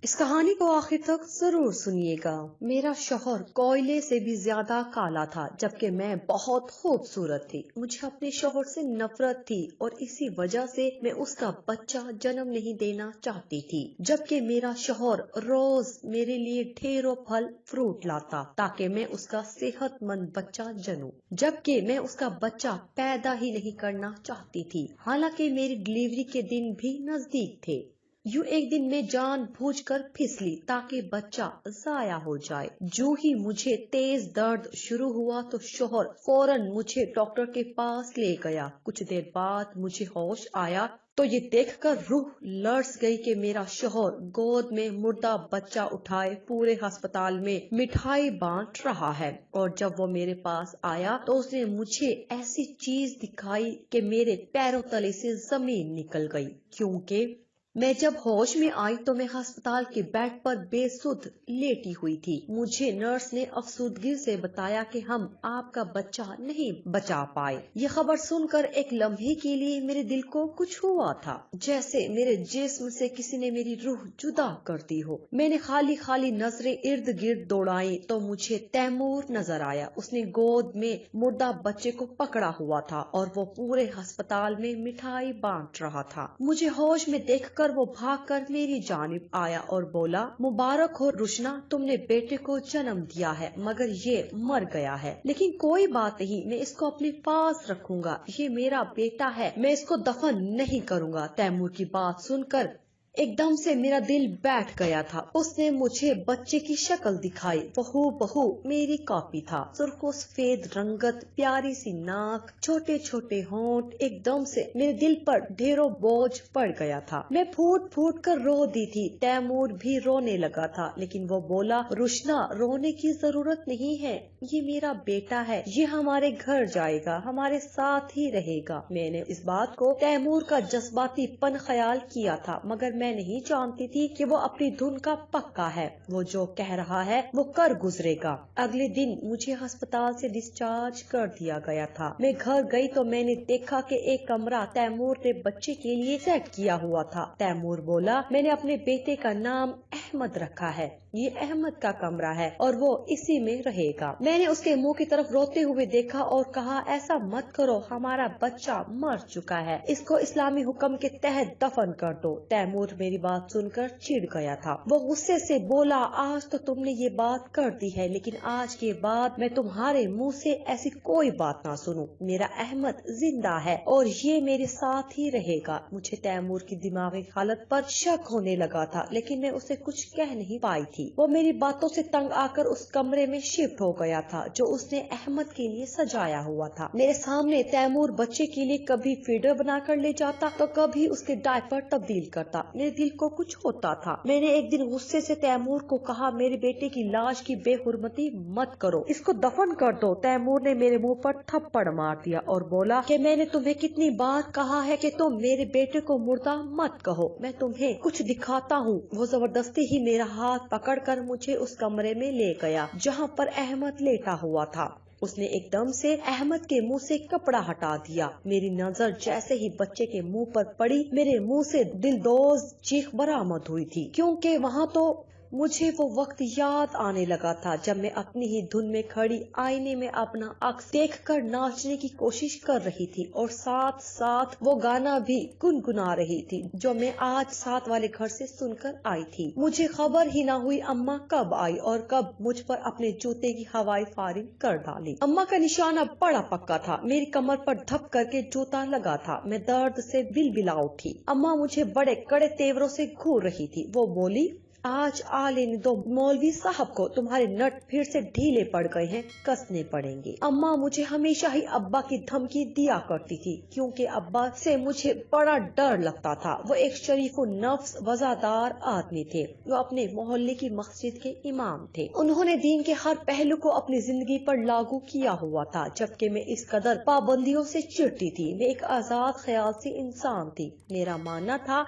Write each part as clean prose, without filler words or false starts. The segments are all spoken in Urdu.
اس کہانی کو آخر تک ضرور سنیے گا۔ میرا شوہر کوئلے سے بھی زیادہ کالا تھا، جبکہ میں بہت خوبصورت تھی۔ مجھے اپنے شوہر سے نفرت تھی اور اسی وجہ سے میں اس کا بچہ جنم نہیں دینا چاہتی تھی، جبکہ میرا شوہر روز میرے لیے ڈھیروں پھل فروٹ لاتا تاکہ میں اس کا صحت مند بچہ جنوں، جبکہ میں اس کا بچہ پیدا ہی نہیں کرنا چاہتی تھی، حالانکہ میری ڈلیوری کے دن بھی نزدیک تھے۔ یوں ایک دن میں جان بوجھ کر پھسلی تاکہ بچہ ضائع ہو جائے۔ جو ہی مجھے تیز درد شروع ہوا تو شوہر فوراً مجھے ڈاکٹر کے پاس لے گیا۔ کچھ دیر بعد مجھے ہوش آیا تو یہ دیکھ کر روح لرز گئی کہ میرا شوہر گود میں مردہ بچہ اٹھائے پورے ہسپتال میں مٹھائی بانٹ رہا ہے، اور جب وہ میرے پاس آیا تو اس نے مجھے ایسی چیز دکھائی کہ میرے پیروں تلے سے زمین نکل گئی، کیونکہ میں جب ہوش میں آئی تو میں ہسپتال کے بیڈ پر بے سدھ لیٹی ہوئی تھی۔ مجھے نرس نے افسردگی سے بتایا کہ ہم آپ کا بچہ نہیں بچا پائے۔ یہ خبر سن کر ایک لمحے کے لیے میرے دل کو کچھ ہوا تھا، جیسے میرے جسم سے کسی نے میری روح جدا کر دی ہو۔ میں نے خالی نظریں ارد گرد دوڑائیں تو مجھے تیمور نظر آیا۔ اس نے گود میں مردہ بچے کو پکڑا ہوا تھا اور وہ پورے ہسپتال میں مٹھائی بانٹ رہا تھا۔ مجھے ہوش میں دیکھ کر وہ بھاگ کر میری جانب آیا اور بولا، مبارک ہو روشنا، تم نے بیٹے کو جنم دیا ہے مگر یہ مر گیا ہے، لیکن کوئی بات نہیں، میں اس کو اپنے پاس رکھوں گا، یہ میرا بیٹا ہے، میں اس کو دفن نہیں کروں گا۔ تیمور کی بات سن کر ایک دم سے میرا دل بیٹھ گیا تھا۔ اس نے مجھے بچے کی شکل دکھائی، وہ بہو میری کاپی تھا، سرخ و سفید رنگت، پیاری سی ناک، چھوٹے چھوٹے ہونٹ۔ ایک دم سے میرے دل پر ڈھیروں بوجھ پڑ گیا تھا، میں پھوٹ پھوٹ کر رو دی تھی۔ تیمور بھی رونے لگا تھا، لیکن وہ بولا، روشنا رونے کی ضرورت نہیں ہے، یہ میرا بیٹا ہے، یہ ہمارے گھر جائے گا، ہمارے ساتھ ہی رہے گا۔ میں نے اس بات کو تیمور کا جذباتی پن خیال کیا تھا، مگر میں نہیں جانتی تھی کہ وہ اپنی دھن کا پکا ہے، وہ جو کہہ رہا ہے وہ کر گزرے گا۔ اگلے دن مجھے ہسپتال سے ڈسچارج کر دیا گیا تھا۔ میں گھر گئی تو میں نے دیکھا کہ ایک کمرہ تیمور نے بچے کے لیے سیٹ کیا ہوا تھا۔ تیمور بولا، میں نے اپنے بیٹے کا نام احمد رکھا ہے، یہ احمد کا کمرہ ہے اور وہ اسی میں رہے گا۔ میں نے اس کے منہ کی طرف روتے ہوئے دیکھا اور کہا، ایسا مت کرو، ہمارا بچہ مر چکا ہے، اس کو اسلامی حکم کے تحت دفن کر دو۔ تیمور میری بات سن کر چڑ گیا تھا، وہ غصے سے بولا، آج تو تم نے یہ بات کر دی ہے، لیکن آج کے بعد میں تمہارے منہ سے ایسی کوئی بات نہ سنوں، میرا احمد زندہ ہے اور یہ میرے ساتھ ہی رہے گا۔ مجھے تیمور کی دماغی حالت پر شک ہونے لگا تھا، لیکن میں اسے کچھ کہہ نہیں پائی تھی۔ وہ میری باتوں سے تنگ آ کر اس کمرے میں شفٹ ہو گیا تھا جو اس نے احمد کے لیے سجایا ہوا تھا۔ میرے سامنے تیمور بچے کے لیے کبھی فیڈر بنا کر لے جاتا تو کبھی اس کے ڈائپر تبدیل کرتا۔ میرے دل کو کچھ ہوتا تھا۔ میں نے ایک دن غصے سے تیمور کو کہا، میرے بیٹے کی لاش کی بے حرمتی مت کرو، اس کو دفن کر دو۔ تیمور نے میرے منہ پر تھپڑ مار دیا اور بولا کہ میں نے تمہیں کتنی بار کہا ہے کہ تم میرے بیٹے کو مردہ مت کہو، میں تمہیں کچھ دکھاتا ہوں۔ وہ زبردستی ہی میرا ہاتھ پکڑ کر مجھے اس کمرے میں لے گیا جہاں پر احمد لیٹا ہوا تھا۔ اس نے ایک دم سے احمد کے منہ سے کپڑا ہٹا دیا۔ میری نظر جیسے ہی بچے کے منہ پر پڑی، میرے منہ سے دلدوز چیخ برآمد ہوئی تھی، کیونکہ وہاں تو مجھے وہ وقت یاد آنے لگا تھا جب میں اپنی ہی دھن میں کھڑی آئینے میں اپنا عکس دیکھ کر ناچنے کی کوشش کر رہی تھی اور ساتھ ساتھ وہ گانا بھی گنگنا رہی تھی جو میں آج ساتھ والے گھر سے سن کر آئی تھی۔ مجھے خبر ہی نہ ہوئی اماں کب آئی اور کب مجھ پر اپنے جوتے کی ہوائی فائرنگ کر ڈالی۔ اماں کا نشانہ بڑا پکا تھا، میری کمر پر دھپ کر کے جوتا لگا تھا۔ میں درد سے بلبلا اٹھی۔ اماں مجھے بڑے کڑے تیوروں سے گھور رہی تھی۔ وہ بولی، آج آ لینے دو مولوی صاحب کو، تمہارے نٹ پھر سے ڈھیلے پڑ گئے ہیں، کسنے پڑیں گے۔ اماں مجھے ہمیشہ ہی ابا کی دھمکی دیا کرتی تھی، کیونکہ ابا سے مجھے بڑا ڈر لگتا تھا۔ وہ ایک شریف و نفس وفادار آدمی تھے، وہ اپنے محلے کی مسجد کے امام تھے۔ انہوں نے دین کے ہر پہلو کو اپنی زندگی پر لاگو کیا ہوا تھا، جبکہ میں اس قدر پابندیوں سے چڑتی تھی۔ میں ایک آزاد خیال سے انسان تھی۔ میرا ماننا تھا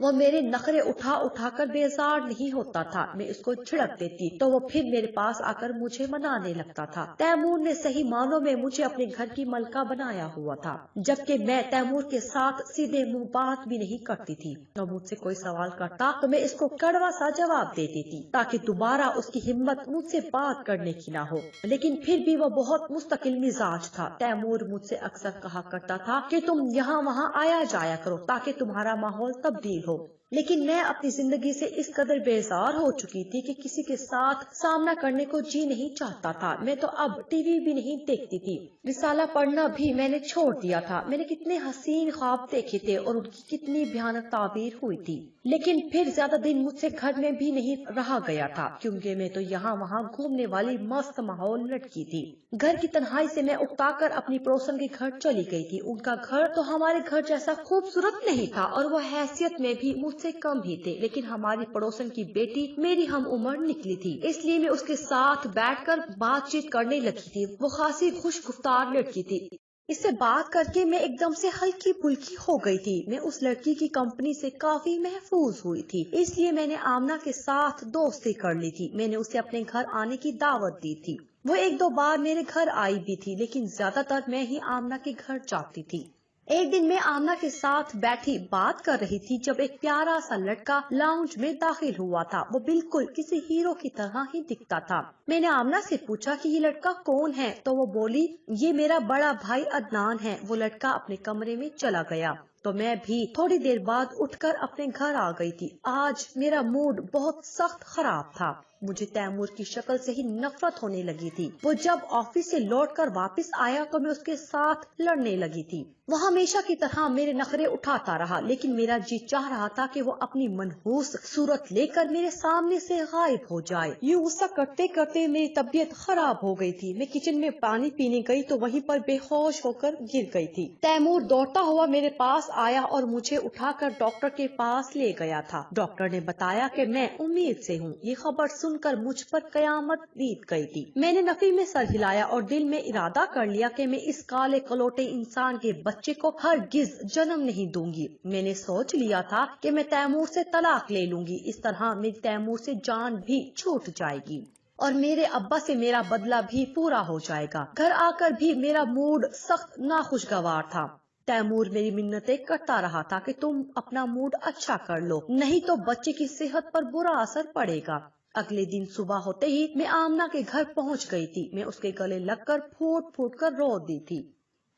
وہ میرے نخرے اٹھا اٹھا کر بیزار نہیں ہوتا تھا، میں اس کو چھڑک دیتی تو وہ پھر میرے پاس آ کر مجھے منانے لگتا تھا۔ تیمور نے صحیح معنوں میں مجھے اپنے گھر کی ملکہ بنایا ہوا تھا، جبکہ میں تیمور کے ساتھ سیدھے منہ بات بھی نہیں کرتی تھی۔ تو مجھ سے کوئی سوال کرتا تو میں اس کو کڑوا سا جواب دے دیتی تاکہ دوبارہ اس کی ہمت مجھ سے بات کرنے کی نہ ہو، لیکن پھر بھی وہ بہت مستقل مزاج تھا۔ تیمور مجھ سے اکثر کہا کرتا تھا کہ تم یہاں وہاں آیا جایا کرو تاکہ تمہارا ماحول تبدیل ہو، لیکن میں اپنی زندگی سے اس قدر بیزار ہو چکی تھی کہ کسی کے ساتھ سامنا کرنے کو جی نہیں چاہتا تھا۔ میں تو اب ٹی وی بھی نہیں دیکھتی تھی، رسالہ پڑھنا بھی میں نے چھوڑ دیا تھا۔ میں نے کتنے حسین خواب دیکھے تھے اور ان کی کتنی بھیانک تعبیر ہوئی تھی، لیکن پھر زیادہ دن مجھ سے گھر میں بھی نہیں رہا گیا تھا، کیونکہ میں تو یہاں وہاں گھومنے والی مست ماحول لڑکی تھی۔ گھر کی تنہائی سے میں اکتا کر اپنی پڑوسن کے گھر چلی گئی تھی۔ ان کا گھر تو ہمارے گھر جیسا خوبصورت نہیں تھا اور وہ حیثیت میں بھی مجھ سے کم ہی تھے، لیکن ہماری پڑوسن کی بیٹی میری ہم عمر نکلی تھی، اس لیے میں اس کے ساتھ بیٹھ کر بات چیت کرنے لگی تھی۔ وہ خاصی خوش گفتار لڑکی تھی، اس سے بات کر کے میں ایک دم سے ہلکی پھلکی ہو گئی تھی۔ میں اس لڑکی کی کمپنی سے کافی محفوظ ہوئی تھی، اس لیے میں نے آمنہ کے ساتھ دوستی کر لی تھی۔ میں نے اسے اپنے گھر آنے کی دعوت دی تھی، وہ ایک دو بار میرے گھر آئی بھی تھی، لیکن زیادہ تر میں ہی آمنہ کے گھر جاتی تھی۔ ایک دن میں آمنہ کے ساتھ بیٹھی بات کر رہی تھی جب ایک پیارا سا لڑکا لاؤنج میں داخل ہوا تھا۔ وہ بالکل کسی ہیرو کی طرح ہی دکھتا تھا۔ میں نے آمنہ سے پوچھا کہ یہ لڑکا کون ہے، تو وہ بولی یہ میرا بڑا بھائی عدنان ہے۔ وہ لڑکا اپنے کمرے میں چلا گیا تو میں بھی تھوڑی دیر بعد اٹھ کر اپنے گھر آ گئی تھی۔ آج میرا موڈ بہت سخت خراب تھا، مجھے تیمور کی شکل سے ہی نفرت ہونے لگی تھی۔ وہ جب آفس سے لوٹ کر واپس آیا تو میں اس کے ساتھ لڑنے لگی تھی۔ وہ ہمیشہ کی طرح میرے نخرے اٹھاتا رہا، لیکن میرا جی چاہ رہا تھا کہ وہ اپنی منحوس صورت لے کر میرے سامنے سے غائب ہو جائے۔ یوں غصہ کرتے کرتے میری طبیعت خراب ہو گئی تھی۔ میں کچن میں پانی پینے گئی تو وہیں پر بے ہوش ہو کر گر گئی تھی۔ تیمور دوڑتا ہوا میرے پاس آیا اور مجھے اٹھا کر ڈاکٹر کے پاس لے گیا تھا۔ ڈاکٹر نے بتایا کہ میں امید سے ہوں۔ یہ خبر سن کر مجھ پر قیامت بیت گئی تھی۔ میں نے نفی میں سر ہلایا اور دل میں ارادہ کر لیا کہ میں اس کالے کلوٹے انسان کے بچے کو ہرگز جنم نہیں دوں گی۔ میں نے سوچ لیا تھا کہ میں تیمور سے طلاق لے لوں گی، اس طرح میری تیمور سے جان بھی چھوٹ جائے گی اور میرے ابا سے میرا بدلہ بھی پورا ہو جائے گا۔ گھر آ کر بھی میرا موڈ سخت ناخوشگوار تھا۔ تیمور میری منتیں کرتا رہا تھا کہ تم اپنا موڈ اچھا کر لو، نہیں تو بچے کی صحت پر برا اثر پڑے گا۔ اگلے دن صبح ہوتے ہی میں آمنہ کے گھر پہنچ گئی تھی۔ میں اس کے گلے لگ کر پھوٹ پھوٹ کر رو دی تھی۔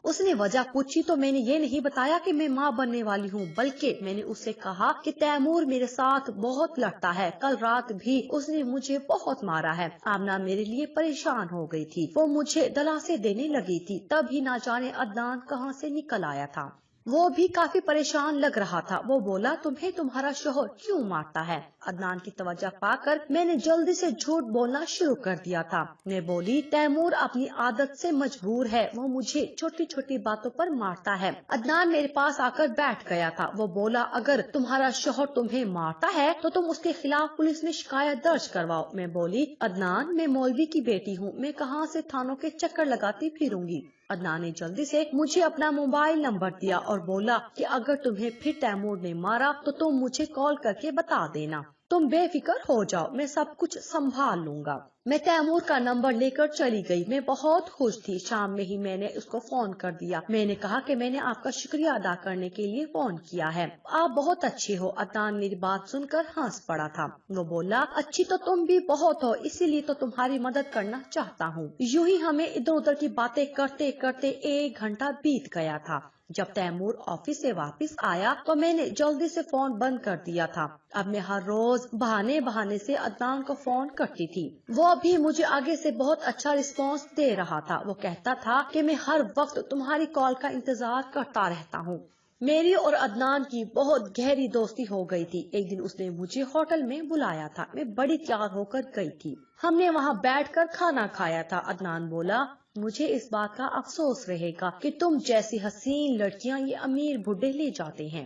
اس نے وجہ پوچھی تو میں نے یہ نہیں بتایا کہ میں ماں بننے والی ہوں، بلکہ میں نے اس سے کہا کہ تیمور میرے ساتھ بہت لڑتا ہے، کل رات بھی اس نے مجھے بہت مارا ہے۔ آمنہ میرے لیے پریشان ہو گئی تھی، وہ مجھے دلاسے دینے لگی تھی۔ تب ہی نہ جانے عدنان کہاں سے نکل آیا تھا، وہ بھی کافی پریشان لگ رہا تھا۔ وہ بولا تمہیں تمہارا شوہر کیوں مارتا ہے؟ عدنان کی توجہ پا کر میں نے جلدی سے جھوٹ بولنا شروع کر دیا تھا۔ میں بولی تیمور اپنی عادت سے مجبور ہے، وہ مجھے چھوٹی چھوٹی باتوں پر مارتا ہے۔ عدنان میرے پاس آ کر بیٹھ گیا تھا۔ وہ بولا اگر تمہارا شوہر تمہیں مارتا ہے تو تم اس کے خلاف پولیس میں شکایت درج کرواؤ۔ میں بولی عدنان میں مولوی کی بیٹی ہوں، میں کہاں سے تھانوں کے چکر لگاتی پھروں گی۔ عدنان نے جلدی سے مجھے اپنا موبائل نمبر دیا اور بولا کہ اگر تمہیں پھر تیمور نے مارا تو تم مجھے کال کر کے بتا دینا، تم بے فکر ہو جاؤ، میں سب کچھ سنبھال لوں گا۔ میں تیمور کا نمبر لے کر چلی گئی۔ میں بہت خوش تھی۔ شام میں ہی میں نے اس کو فون کر دیا۔ میں نے کہا کہ میں نے آپ کا شکریہ ادا کرنے کے لیے فون کیا ہے، آپ بہت اچھے ہو۔ عدنان میری بات سن کر ہنس پڑا تھا۔ وہ بولا اچھی تو تم بھی بہت ہو، اسی لیے تو تمہاری مدد کرنا چاہتا ہوں۔ یوں ہی ہمیں ادھر ادھر کی باتیں کرتے کرتے 1 گھنٹہ بیت گیا تھا۔ جب تیمور آفس سے واپس آیا تو میں نے جلدی سے فون بند کر دیا تھا۔ اب میں ہر روز بہانے سے عدنان کو فون کرتی تھی۔ وہ بھی مجھے آگے سے بہت اچھا رسپانس دے رہا تھا۔ وہ کہتا تھا کہ میں ہر وقت تمہاری کال کا انتظار کرتا رہتا ہوں۔ میری اور عدنان کی بہت گہری دوستی ہو گئی تھی۔ ایک دن اس نے مجھے ہوٹل میں بلایا تھا، میں بڑی تیار ہو کر گئی تھی۔ ہم نے وہاں بیٹھ کر کھانا کھایا تھا۔ عدنان بولا مجھے اس بات کا افسوس رہے گا کہ تم جیسی حسین لڑکیاں یہ امیر بڈھے لے جاتے ہیں۔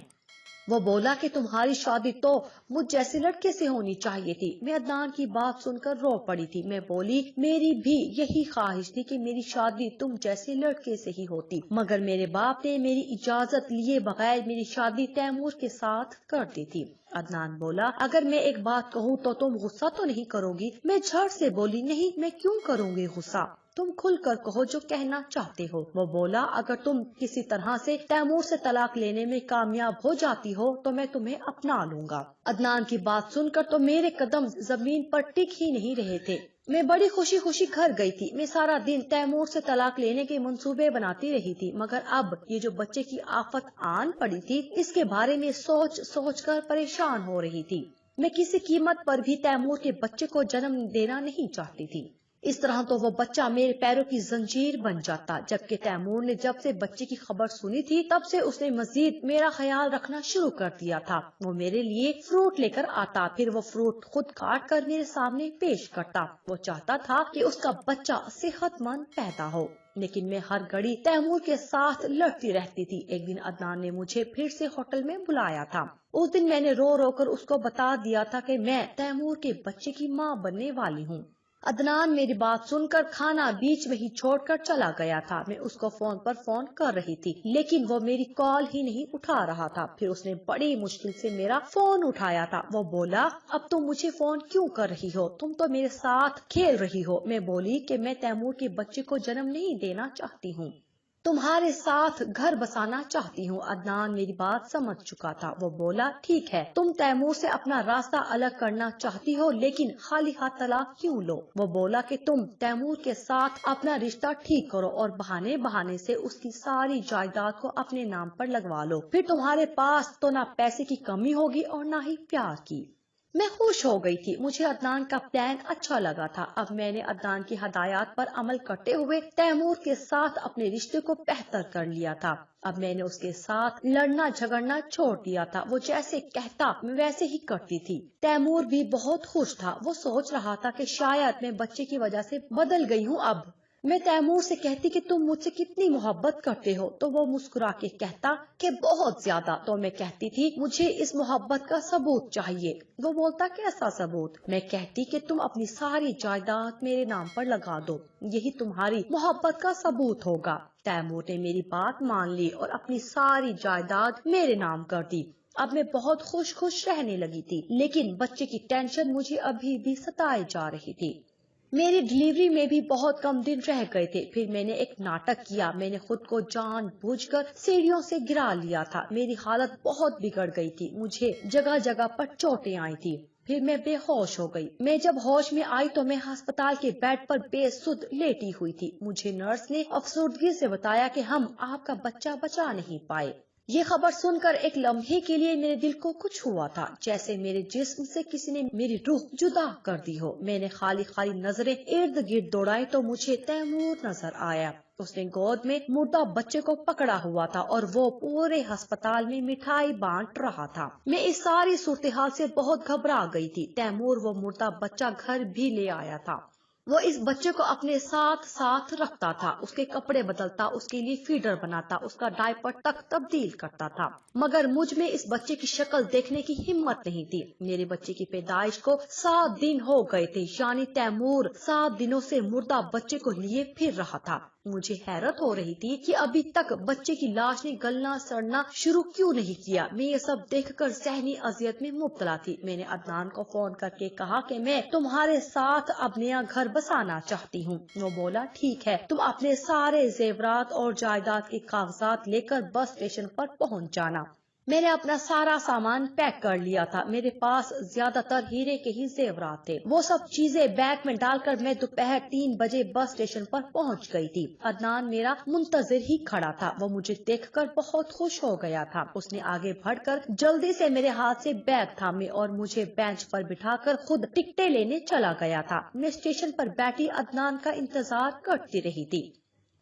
وہ بولا کہ تمہاری شادی تو مجھ جیسے لڑکے سے ہونی چاہیے تھی۔ میں عدنان کی بات سن کر رو پڑی تھی۔ میں بولی میری بھی یہی خواہش تھی کہ میری شادی تم جیسے لڑکے سے ہی ہوتی، مگر میرے باپ نے میری اجازت لیے بغیر میری شادی تیمور کے ساتھ کر دی تھی۔ عدنان بولا اگر میں ایک بات کہوں تو تم غصہ تو نہیں کرو گی؟ میں جھٹ سے بولی نہیں، میں کیوں کروں گی غصہ، تم کھل کر کہو جو کہنا چاہتے ہو۔ وہ بولا اگر تم کسی طرح سے تیمور سے طلاق لینے میں کامیاب ہو جاتی ہو تو میں تمہیں اپنا لوں گا۔ عدنان کی بات سن کر تو میرے قدم زمین پر ٹک ہی نہیں رہے تھے۔ میں بڑی خوشی خوشی گھر گئی تھی۔ میں سارا دن تیمور سے طلاق لینے کے منصوبے بناتی رہی تھی، مگر اب یہ جو بچے کی آفت آن پڑی تھی اس کے بارے میں سوچ سوچ کر پریشان ہو رہی تھی۔ میں کسی قیمت پر بھی تیمور کے بچے کو جنم دینا نہیں چاہتی تھی۔ اس طرح تو وہ بچہ میرے پیروں کی زنجیر بن جاتا۔ جبکہ تیمور نے جب سے بچے کی خبر سنی تھی تب سے اس نے مزید میرا خیال رکھنا شروع کر دیا تھا۔ وہ میرے لیے فروٹ لے کر آتا، پھر وہ فروٹ خود کاٹ کر میرے سامنے پیش کرتا۔ وہ چاہتا تھا کہ اس کا بچہ صحت مند پیدا ہو، لیکن میں ہر گھڑی تیمور کے ساتھ لڑتی رہتی تھی۔ ایک دن عدنان نے مجھے پھر سے ہوٹل میں بلایا تھا۔ اس دن میں نے رو رو کر اس کو بتا دیا تھا کہ میں تیمور کے بچے کی ماں بننے والی ہوں۔ عدنان میری بات سن کر کھانا بیچ میں ہی چھوڑ کر چلا گیا تھا۔ میں اس کو فون پر فون کر رہی تھی لیکن وہ میری کال ہی نہیں اٹھا رہا تھا۔ پھر اس نے بڑی مشکل سے میرا فون اٹھایا تھا۔ وہ بولا اب تم مجھے فون کیوں کر رہی ہو، تم تو میرے ساتھ کھیل رہی ہو۔ میں بولی کہ میں تیمور کے بچے کو جنم نہیں دینا چاہتی ہوں، تمہارے ساتھ گھر بسانا چاہتی ہوں۔ عدنان میری بات سمجھ چکا تھا۔ وہ بولا ٹھیک ہے، تم تیمور سے اپنا راستہ الگ کرنا چاہتی ہو لیکن خالی ہاتھ طلاق کیوں لو؟ وہ بولا کہ تم تیمور کے ساتھ اپنا رشتہ ٹھیک کرو اور بہانے بہانے سے اس کی ساری جائیداد کو اپنے نام پر لگوا لو، پھر تمہارے پاس تو نہ پیسے کی کمی ہوگی اور نہ ہی پیار کی۔ میں خوش ہو گئی تھی، مجھے عدنان کا پلان اچھا لگا تھا۔ اب میں نے عدنان کی ہدایات پر عمل کرتے ہوئے تیمور کے ساتھ اپنے رشتے کو بہتر کر لیا تھا۔ اب میں نے اس کے ساتھ لڑنا جھگڑنا چھوڑ دیا تھا۔ وہ جیسے کہتا میں ویسے ہی کرتی تھی۔ تیمور بھی بہت خوش تھا۔ وہ سوچ رہا تھا کہ شاید میں بچے کی وجہ سے بدل گئی ہوں۔ اب میں تیمور سے کہتی کہ تم مجھ سے کتنی محبت کرتے ہو تو وہ مسکرا کے کہتا کہ بہت زیادہ۔ تو میں کہتی تھی مجھے اس محبت کا ثبوت چاہیے۔ وہ بولتا کیسا ثبوت؟ میں کہتی کہ تم اپنی ساری جائیداد میرے نام پر لگا دو، یہی تمہاری محبت کا ثبوت ہوگا۔ تیمور نے میری بات مان لی اور اپنی ساری جائیداد میرے نام کر دی۔ اب میں بہت خوش رہنے لگی تھی، لیکن بچے کی ٹینشن مجھے ابھی بھی ستائے جا رہی تھی۔ میری ڈلیوری میں بھی بہت کم دن رہ گئے تھے۔ پھر میں نے ایک ناٹک کیا، میں نے خود کو جان بوجھ کر سیڑھیوں سے گرا لیا تھا۔ میری حالت بہت بگڑ گئی تھی، مجھے جگہ جگہ پر چوٹیں آئی تھی۔ پھر میں بے ہوش ہو گئی۔ میں جب ہوش میں آئی تو میں ہسپتال کے بیڈ پر بے سدھ لیٹی ہوئی تھی۔ مجھے نرس نے افسردگی سے بتایا کہ ہم آپ کا بچہ بچا نہیں پائے۔ یہ خبر سن کر ایک لمحے کے لیے میرے دل کو کچھ ہوا تھا، جیسے میرے جسم سے کسی نے میری روح جدا کر دی ہو۔ میں نے خالی نظریں ارد گرد دوڑائی تو مجھے تیمور نظر آیا۔ اس نے گود میں مردہ بچے کو پکڑا ہوا تھا اور وہ پورے ہسپتال میں مٹھائی بانٹ رہا تھا۔ میں اس ساری صورتحال سے بہت گھبرا گئی تھی۔ تیمور وہ مردہ بچہ گھر بھی لے آیا تھا۔ وہ اس بچے کو اپنے ساتھ رکھتا تھا، اس کے کپڑے بدلتا، اس کے لیے فیڈر بناتا، اس کا ڈائپر تک تبدیل کرتا تھا، مگر مجھ میں اس بچے کی شکل دیکھنے کی ہمت نہیں تھی۔ میرے بچے کی پیدائش کو 7 دن ہو گئے تھے، یعنی تیمور 7 دنوں سے مردہ بچے کو لیے پھر رہا تھا۔ مجھے حیرت ہو رہی تھی کہ ابھی تک بچے کی لاش نے گلنا سڑنا شروع کیوں نہیں کیا۔ میں یہ سب دیکھ کر ذہنی اذیت میں مبتلا تھی۔ میں نے عدنان کو فون کر کے کہا کہ میں تمہارے ساتھ اب نیا گھر بسانا چاہتی ہوں۔ وہ بولا ٹھیک ہے، تم اپنے سارے زیورات اور جائیداد کے کاغذات لے کر بس اسٹیشن پر پہنچ جانا۔ میں نے اپنا سارا سامان پیک کر لیا تھا۔ میرے پاس زیادہ تر ہیرے کے ہی زیورات تھے۔ وہ سب چیزیں بیگ میں ڈال کر میں دوپہر 3 بجے بس اسٹیشن پر پہنچ گئی تھی۔ عدنان میرا منتظر ہی کھڑا تھا۔ وہ مجھے دیکھ کر بہت خوش ہو گیا تھا۔ اس نے آگے بڑھ کر جلدی سے میرے ہاتھ سے بیگ تھامے اور مجھے بینچ پر بٹھا کر خود ٹکٹیں لینے چلا گیا تھا۔ میں اسٹیشن پر بیٹھی عدنان کا انتظار کرتی رہی تھی۔